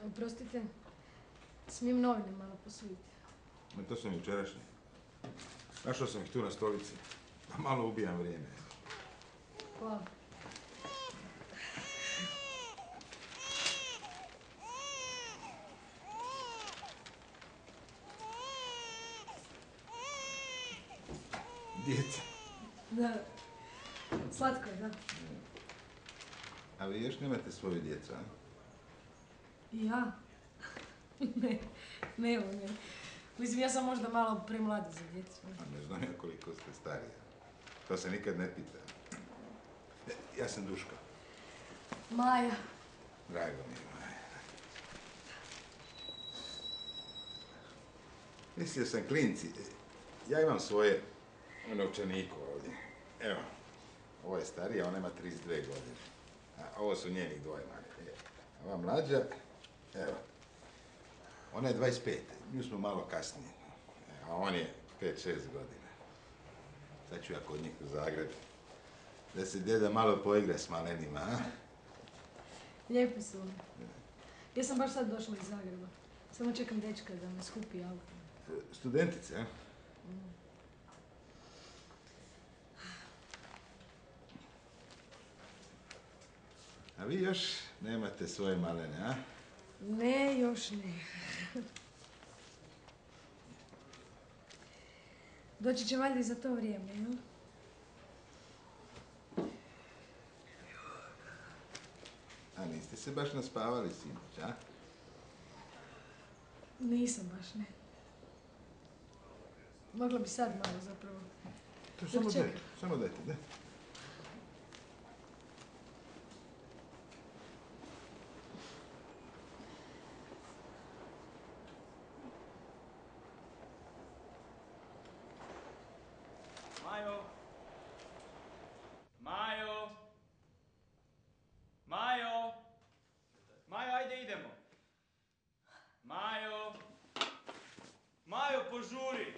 Oprostite, smijem novine malo posuditi. To sam jučerašnji. Našao sam ih tu na stolici. Malo ubijam vrijeme. Hvala. Djeca. Da. Slatko je, da. A vi još nemate svoju djecu, a? Ja? Ne. Mislim, ja sam možda malo premlada za djecu. A ne znam ja koliko ste stariji. To se nikad ne pita. Ja sam Duško. Maja. Drago mi je, Maja. Mislio sam klinci. Ja imam svoje u novčaniku ovdje. Evo, ovo je starija, ona ima 32 godine. A ovo su njenih dvoje manje. Ova mlađa, evo, ona je 25. Nju smo malo kasnije. A on je 5-6 godina. Sad ću ja kod njih u Zagreb. Da se djeda malo poigra s malenima, a? Lijepi su oni. Ja sam baš sad došla iz Zagreba. Samo čekam dečka da me skupi auto. Studentice, a? A vi još nemate svoje malene, a? Ne, još ne. Doći će valjda i za to vrijeme, jel? A niste se baš naspavali sinoć, a? Nisam baš, ne. Mogla bi sad malo zapravo. Samo dajte, da. Majo! Majo! Majo! Majo, ajde idemo! Majo! Majo, požuri!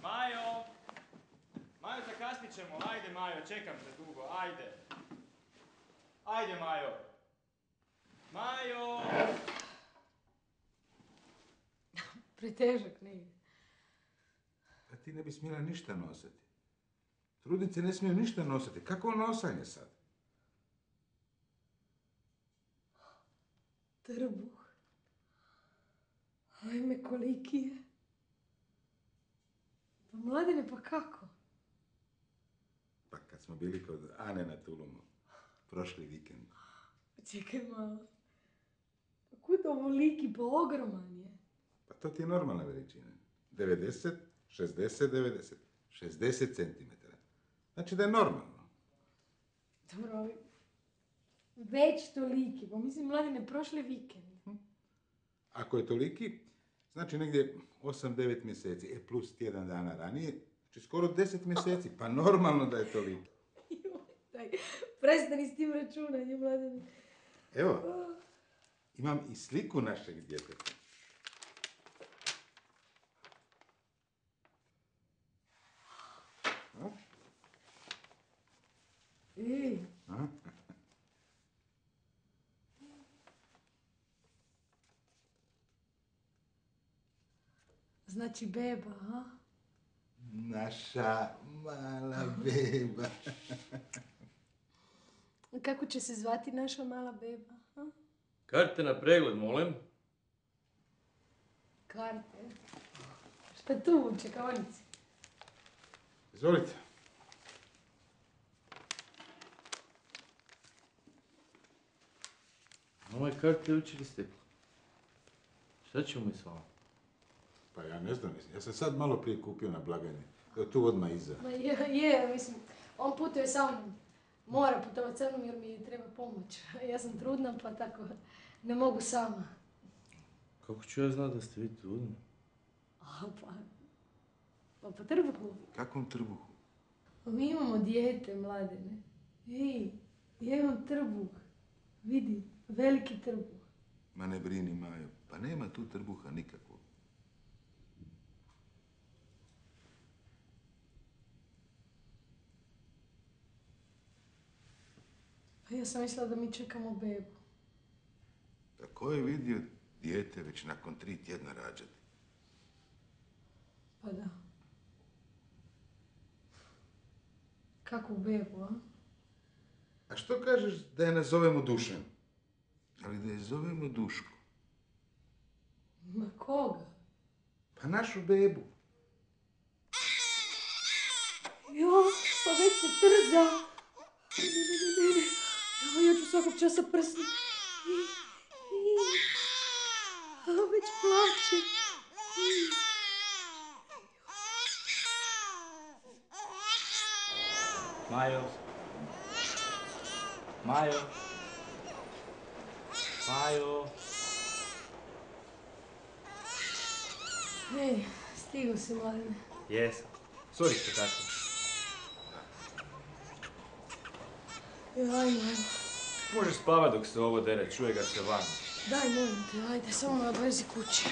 Majo! Majo, zakasnit ćemo. Ajde, Majo, čekam te dugo. Ajde! Ajde, Majo! Majo! Pretežak nije. A ti ne bi smjela ništa nositi. Trudnice ne smiju ništa nositi. Kako nosanje sad? Trbuh. Ajme, koliki je. Pa Mladene, pa kako? Pa kad smo bili kod Ane na Tulumu. Prošli vikend. Čekaj malo. Pa kud ovoliki, pa ogroman je. Pa to ti je normalna veličina. 90, 60, 90. 60 centimetara. Znači da je normalno. Dobro, ali već toliki. Pa mislim, Mladene, prošli vikend. Ako je toliki, znači negdje 8-9 mjeseci. Plus tjedan dana ranije. Znači skoro 10 mjeseci. Pa normalno da je toliki. Daj, prestani s tim računanjem, Mladene. Evo, imam i sliku našeg djeteta. Ej. Znači beba, a? Naša mala beba. Kako će se zvati naša mala beba, a? Karte na pregled, molim. Karte? Šta tu u čekaonici? Izvolite. Ove karte jučer isteklo. Šta ćemo mi s vama? Pa ja ne znam, ja sam sad malo prije kupio na blagajni. Tu odmah iza. Ma je, mislim, on putuje sa mnom. Mora putovati sa mnom jer mi treba pomoć. Ja sam trudna, pa tako ne mogu sama. Kako ću ja znati da ste vi trudni? Pa po trbuhu. Kakvom trbuhu? Pa mi imamo dijete, Mladene. Ej, ja imam trbuh. Vidi, veliki trbuh. Ma ne brini, Majo, pa nema tu trbuha nikakvog. Pa ja sam mislila da mi čekamo bebu. Da ko je vidio dijete već nakon 3 tjedna rađati? Pa da. Kakvu bebu, a? A što kažeš da je nazovemo Dušan? Ali da je zovemo Duško. Ma koga? Pa našu bebu. Jo, pa već se trza. Ne. Jo, ja ću svakog časa prsnuti. Već plače. Majo. Majo. Majo. Ej, stigo si, Mladene. Jesam. Sorry što kasno. Ajmo. Možeš spavat dok se ovo dere, čuje ga se van. Daj, molim te, ajde, samo me odvezi kući.